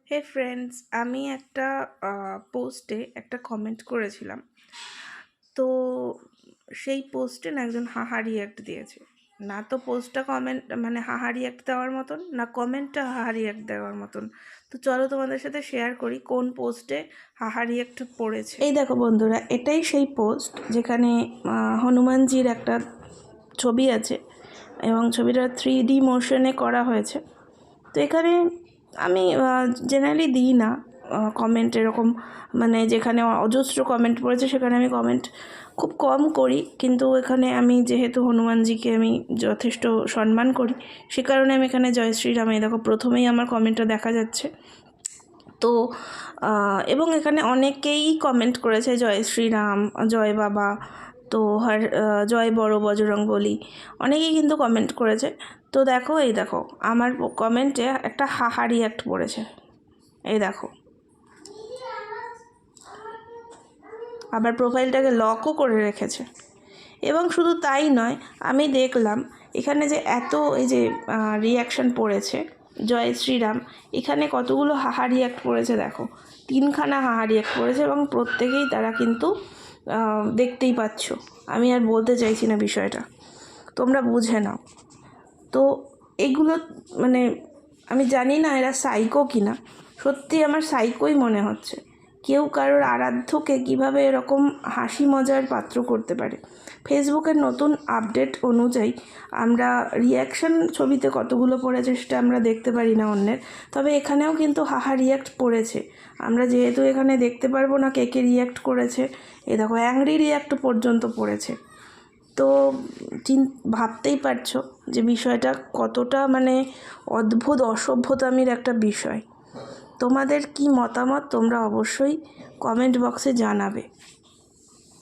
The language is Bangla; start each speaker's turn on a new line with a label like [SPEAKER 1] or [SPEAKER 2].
[SPEAKER 1] হে ফ্রেন্ডস, আমি একটা পোস্টে একটা কমেন্ট করেছিলাম। তো সেই পোস্টে না একজন হাহা রিয়াক্ট দিয়েছে। না তো পোস্টটা কমেন্ট মানে হাহা রিয়াক্ট দেওয়ার মতন, না কমেন্টটা হাহা রিয়াক্ট দেওয়ার মতন। তো চলো তোমাদের সাথে শেয়ার করি কোন পোস্টে হাহা রিয়াক্ট পড়েছে। এই দেখো বন্ধুরা, এটাই সেই পোস্ট যেখানে হনুমানজির একটা ছবি আছে এবং ছবিটা 3D মোশনে করা হয়েছে। তো এখানে আমি জেনারেলি দিই না কমেন্ট এরকম, মানে যেখানে অজস্র কমেন্ট পড়েছে সেখানে আমি কমেন্ট খুব কম করি, কিন্তু এখানে আমি যেহেতু হনুমানজিকে আমি যথেষ্ট সম্মান করি সে কারণে আমি এখানে জয় শ্রীরাম, এই দেখো প্রথমেই আমার কমেন্টটা দেখা যাচ্ছে। তো এবং এখানে অনেকেই কমেন্ট করেছে জয় শ্রীরাম, জয় বাবা, তো জয় বড় বজরংবলী, অনেকেই কিন্তু কমেন্ট করেছে। তো দেখো, এই দেখো আমার কমেন্টে একটা হাহা রিয়াক্ট পড়েছে, এই দেখো। আবার প্রোফাইলটাকে লকও করে রেখেছে। এবং শুধু তাই নয়, আমি দেখলাম এখানে যে এত এই যে রিয়াকশান পড়েছে জয় শ্রীরাম, এখানে কতগুলো হাহা রিয়াক্ট পড়েছে দেখো, 3খানা হাহা রিয়াক্ট পড়েছে এবং প্রত্যেকেই তারা কিন্তু দেখতেই পাচ্ছ। আমি আর বলতে চাইছি না বিষয়টা, তোমরা বুঝে নাও। তো এগুলো মানে আমি জানি না এরা সাইকো কিনা, সত্যি আমার সাইকোই মনে হচ্ছে। কেউ কারোর আরাধ্যকে কিভাবে এরকম হাসি মজার পাত্র করতে পারে। ফেসবুকের নতুন আপডেট অনুযায়ী আমরা রিয়াকশান ছবিতে কতগুলো পড়েছে সেটা আমরা দেখতে পারি না অন্যের, তবে এখানেও কিন্তু হাহা রিয়াক্ট পড়েছে। আমরা যেহেতু এখানে দেখতে পারবো না কে কে রিয়াক্ট করেছে, এ দেখো অ্যাংরি রিয়াক্ট পর্যন্ত পড়েছে। তো ভাবতেই পারছো যে বিষয়টা কতটা মানে অদ্ভুত অসভ্যতামির একটা বিষয়। তোমাদের কি মতামত তোমরা অবশ্যই কমেন্ট বক্সে জানাবে।